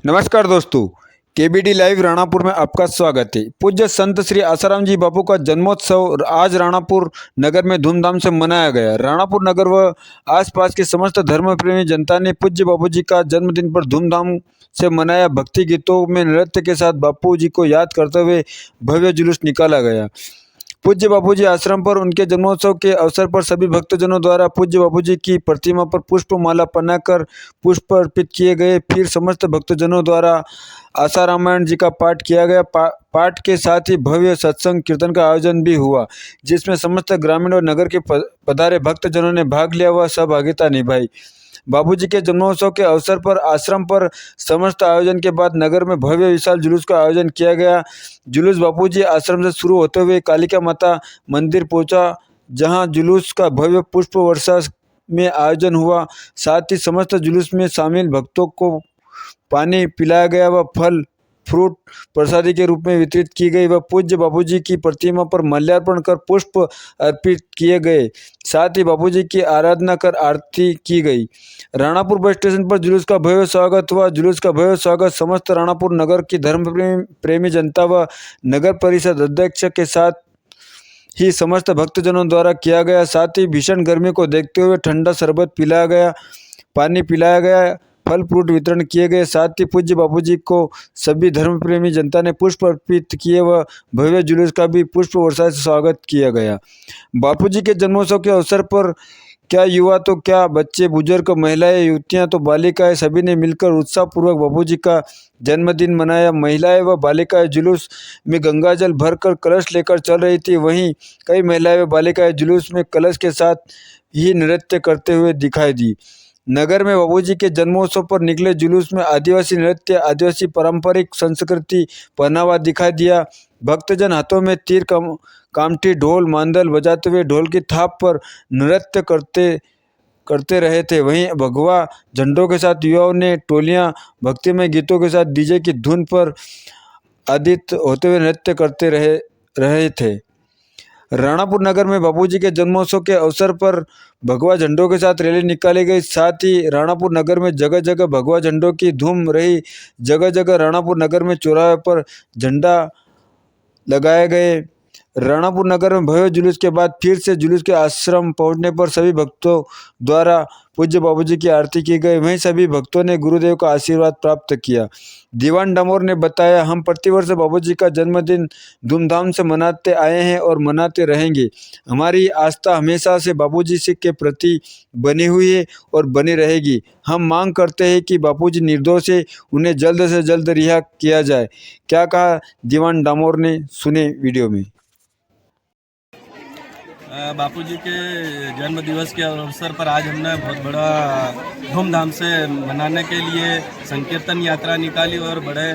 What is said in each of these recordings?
नमस्कार दोस्तों, KBD live Ranapur में आपका स्वागत है। पूज्य संत श्री आसाराम जी बापू का जन्मोत्सव आज राणापुर नगर में धूमधाम से मनाया गया। राणापुर नगर व आसपास के समस्त धर्म प्रेमी जनता ने पूज्य बापू जी का जन्मदिन पर धूमधाम से मनाया। भक्ति गीतों में नृत्य के साथ बापू जी को याद करते हुए भव्य जुलूस निकाला गया। पूज्य बापूजी आश्रम पर उनके जन्मोत्सव के अवसर पर सभी भक्तजनों द्वारा पूज्य बापूजी की प्रतिमा पर पुष्प माला पहनाकर पुष्प अर्पित किए गए। फिर समस्त भक्तजनों द्वारा आशा रामायण जी का पाठ किया गया। पाठ के साथ ही भव्य सत्संग कीर्तन का आयोजन भी हुआ, जिसमें समस्त ग्रामीण और नगर के पधारे भक्तजनों ने भाग लिया व सहभागिता निभाई। बापूजी के जन्मोत्सव के अवसर पर आश्रम पर समस्त आयोजन के बाद नगर में भव्य विशाल जुलूस का आयोजन किया गया। जुलूस बापूजी आश्रम से शुरू होते हुए कालिका माता मंदिर पहुंचा, जहां जुलूस का भव्य पुष्प वर्षा में आयोजन हुआ। साथ ही समस्त जुलूस में शामिल भक्तों को पानी पिलाया गया व फल फ्रूट प्रसादी के रूप में वितरित की गई व पूज्य बापूजी की प्रतिमा पर माल्यार्पण कर पुष्प अर्पित किए गए। साथ ही बापूजी की आराधना कर आरती की गई। राणापुर बस स्टेशन पर जुलूस का भव्य स्वागत हुआ। जुलूस का भव्य स्वागत समस्त राणापुर नगर की धर्म प्रेमी जनता व नगर परिषद अध्यक्ष के साथ ही समस्त भक्तजनों द्वारा किया गया। साथ ही भीषण गर्मी को देखते हुए ठंडा शरबत पिलाया गया, पानी पिलाया गया, फल फ्रूट वितरण किए गए। साथ ही पूज्य बापूजी को सभी धर्म प्रेमी जनता ने पुष्प अर्पित किए व भव्य जुलूस का भी पुष्प वर्षा से स्वागत किया गया। बापूजी के जन्मोत्सव के अवसर पर क्या युवा तो क्या बच्चे, बुजुर्ग, महिलाएं, युवतियां तो बालिकाएं सभी ने मिलकर उत्साहपूर्वक बापूजी का जन्मदिन मनाया। महिलाएं व बालिकाएं जुलूस में गंगाजल भरकर कलश लेकर चल रही थी। वहीं कई महिलाएं व बालिकाएं जुलूस में कलश के साथ ही नृत्य करते हुए दिखाई दी। नगर में बापूजी के जन्मोत्सव पर निकले जुलूस में आदिवासी नृत्य, आदिवासी पारंपरिक संस्कृति पहनावा दिखाई दिया। भक्तजन हाथों में तीर, कामठी, ढोल, मांदल बजाते हुए ढोल की थाप पर नृत्य करते रहे थे। वहीं भगवा झंडों के साथ युवाओं ने टोलियां भक्तिमय गीतों के साथ डीजे की धुन पर आदित होते हुए नृत्य करते रहे थे। राणापुर नगर में बापूजी के जन्मोत्सव के अवसर पर भगवा झंडों के साथ रैली निकाली गई। साथ ही राणापुर नगर में जगह जगह भगवा झंडों की धूम रही। जगह जगह राणापुर नगर में चौराहे पर झंडा लगाए गए। राणापुर नगर में भव्य जुलूस के बाद फिर से जुलूस के आश्रम पहुंचने पर सभी भक्तों द्वारा पूज्य बापूजी की आरती की गई। वहीं सभी भक्तों ने गुरुदेव का आशीर्वाद प्राप्त किया। दीवान डामोर ने बताया, हम प्रतिवर्ष बापूजी का जन्मदिन धूमधाम से मनाते आए हैं और मनाते रहेंगे। हमारी आस्था हमेशा से बापूजी के प्रति बनी हुई है और बनी रहेगी। हम मांग करते हैं कि बापूजी निर्दोष है, उन्हें जल्द से जल्द रिहा किया जाए। क्या कहा दीवान डामोर ने, सुने वीडियो में। बापूजी के जन्म दिवस के अवसर पर आज हमने बहुत बड़ा धूमधाम से मनाने के लिए संकीर्तन यात्रा निकाली और बड़े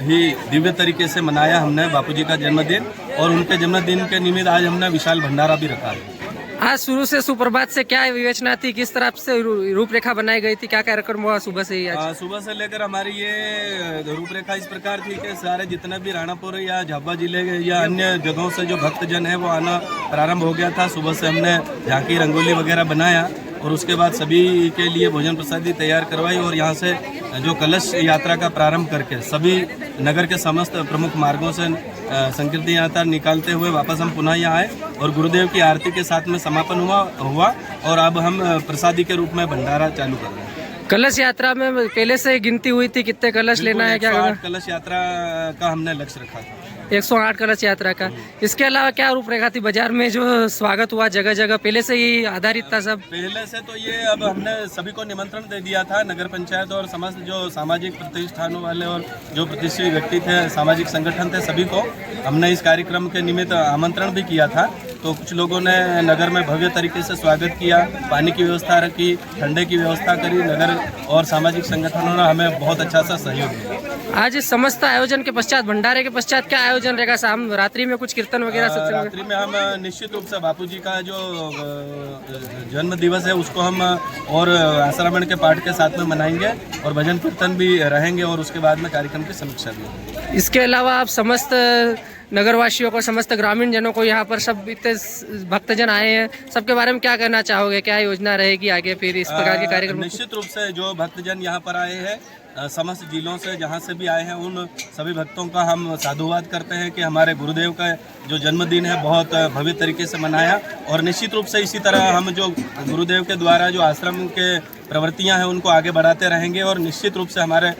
ही दिव्य तरीके से मनाया हमने बापूजी का जन्मदिन। और उनके जन्मदिन के निमित्त आज हमने विशाल भंडारा भी रखा है। आज शुरू से सुप्रभात से क्या विवेचना थी, किस तरह से रूपरेखा बनाई गई थी, क्या कार्यक्रम हुआ सुबह से ही? आज सुबह से लेकर हमारी ये रूपरेखा इस प्रकार थी कि सारे जितने भी राणापुर या झाबुआ जिले या अन्य जगहों से जो भक्तजन है वो आना प्रारंभ हो गया था। सुबह से हमने झांकी, रंगोली वगैरह बनाया और उसके बाद सभी के लिए भोजन प्रसादी तैयार करवाई और यहाँ से जो कलश यात्रा का प्रारंभ करके सभी नगर के समस्त प्रमुख मार्गों से संकीर्तन यात्रा निकालते हुए वापस हम पुनः यहाँ आए और गुरुदेव की आरती के साथ में समापन हुआ और अब हम प्रसादी के रूप में भंडारा चालू कर रहे हैं। कलश यात्रा में पहले से गिनती हुई थी कितने कलश लेना है? क्या 108 कलश यात्रा का हमने लक्ष्य रखा था। 108 कलश यात्रा का। इसके अलावा क्या रूपरेखा थी? बाजार में जो स्वागत हुआ जगह जगह पहले से ही आधारित था सब? पहले से तो ये अब हमने सभी को निमंत्रण दे दिया था। नगर पंचायत और समस्त जो सामाजिक प्रतिष्ठानों वाले और जो प्रतिष्ठित व्यक्ति थे, सामाजिक संगठन थे, सभी को हमने इस कार्यक्रम के निमित्त आमंत्रण भी किया था। तो कुछ लोगों ने नगर में भव्य तरीके से स्वागत किया, पानी की व्यवस्था रखी, ठंडे की व्यवस्था करी। नगर और सामाजिक संगठनों ने हमें बहुत अच्छा सा सहयोग दिया। आज समस्त आयोजन के पश्चात, भंडारे के पश्चात क्या आयोजन रहेगा? शाम रात्रि में कुछ कीर्तन वगैरह? रात्रि में हम निश्चित रूप से बापूजी का जो जन्म दिवस है उसको हम और आसारामण के पाठ के साथ में मनाएंगे और भजन कीर्तन भी रहेंगे और उसके बाद में कार्यक्रम की समीक्षा भी होगी। इसके अलावा आप समस्त नगरवासियों को, समस्त ग्रामीण जनों को, यहाँ पर सब इतने भक्तजन आए हैं, सबके बारे में क्या कहना चाहोगे? क्या योजना रहेगी आगे फिर इस प्रकार के कार्यक्रम? निश्चित रूप से जो भक्तजन यहाँ पर आए हैं समस्त जिलों से जहाँ से भी आए हैं उन सभी भक्तों का हम साधुवाद करते हैं कि हमारे गुरुदेव का जो जन्मदिन है बहुत भव्य तरीके से मनाया। और निश्चित रूप से इसी तरह हम जो गुरुदेव के द्वारा जो आश्रम के प्रवृत्तियां हैं उनको आगे बढ़ाते रहेंगे और निश्चित रूप से हमारे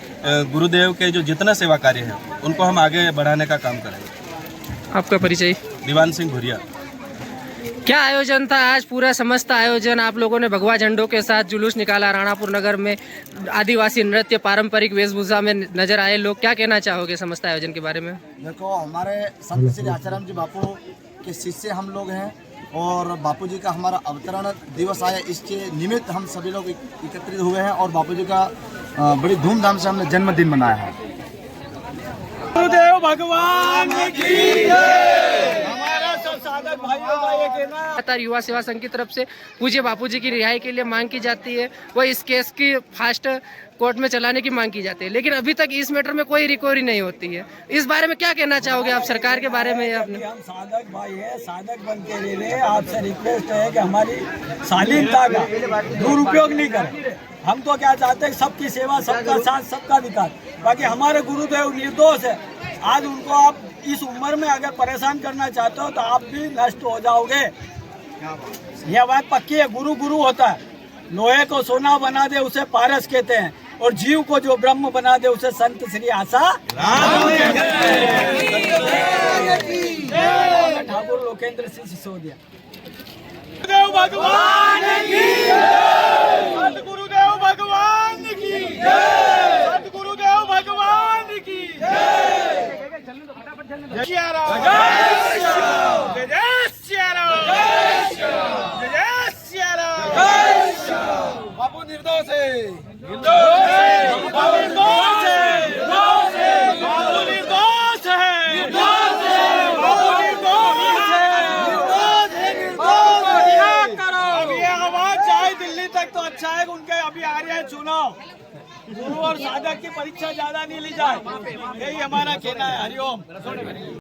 गुरुदेव के जो जितना सेवा कार्य है उनको हम आगे बढ़ाने का काम करेंगे। आपका परिचय? दीवान सिंह भुरिया। क्या आयोजन था आज? पूरा समस्त आयोजन आप लोगों ने भगवा झंडों के साथ जुलूस निकाला राणापुर नगर में, आदिवासी नृत्य पारंपरिक वेशभूषा में नजर आए लोग। क्या कहना चाहोगे समस्त आयोजन के बारे में? देखो, हमारे संत श्री आसाराम जी बापू के शिष्य हम लोग हैं और बापू जी का हमारा अवतरण दिवस आया, इसके निमित्त हम सभी लोग एकत्रित हुए हैं और बापू जी का बड़ी धूमधाम से हमने जन्मदिन मनाया है। गुरुदेव भगवान की जय। हमारा सब साधक भाइयों का ये कहना है। लगातार युवा सेवा संघ की तरफ से पूज्य बापू जी की रिहाई के लिए मांग की जाती है, वह इस केस की फास्ट कोर्ट में चलाने की मांग की जाती है, लेकिन अभी तक इस मैटर में कोई रिकवरी नहीं होती है। इस बारे में क्या कहना चाहोगे आप सरकार के बारे में? आपने हम साधक भाई है, साधक बन के ले रहे, आपसे रिक्वेस्ट है कि हमारी शालीनता का दुरुपयोग नहीं करें। हम तो क्या चाहते हैं, सबकी सेवा, सबका साथ, सबका विकास। बाकी हमारे गुरुदेव निर्दोष है। आज उनको आप इस उम्र में अगर परेशान करना चाहते हो तो आप भी नष्ट हो जाओगे। यह बात पक्की है। गुरु गुरु होता है। लोहे को सोना बना दे उसे पारस कहते हैं और जीव को जो ब्रह्म बना दे उसे संत श्री आशा ठाकुर लोकेंद्र सिंह सिसोदिया। गुरुदेव भगवान की जय। सतगुरुदेव भगवान की जय। सतगुरुदेव भगवान की जय। जय श्री राम। जय श्री राम। जय श्री राम। जय श्री राम। जय श्री राम। जय श्री राम। बापू निर्दोष है। निर्दोष है। बापू निर्दोष है। निर्दोष है। बापू निर्दोष है। निर्दोष है। बापू निर्दोष है। निर्दोष है। निर्दोष है। क्या करो? अब ये आवाज चाहे दिल्ली तक तो अच्छा है। उनके अभी आ रहे हैं चुनाव। गुरु और साधक की परीक्षा ज्यादा नहीं ली जाए, यही हमारा कहना है। हरिओम।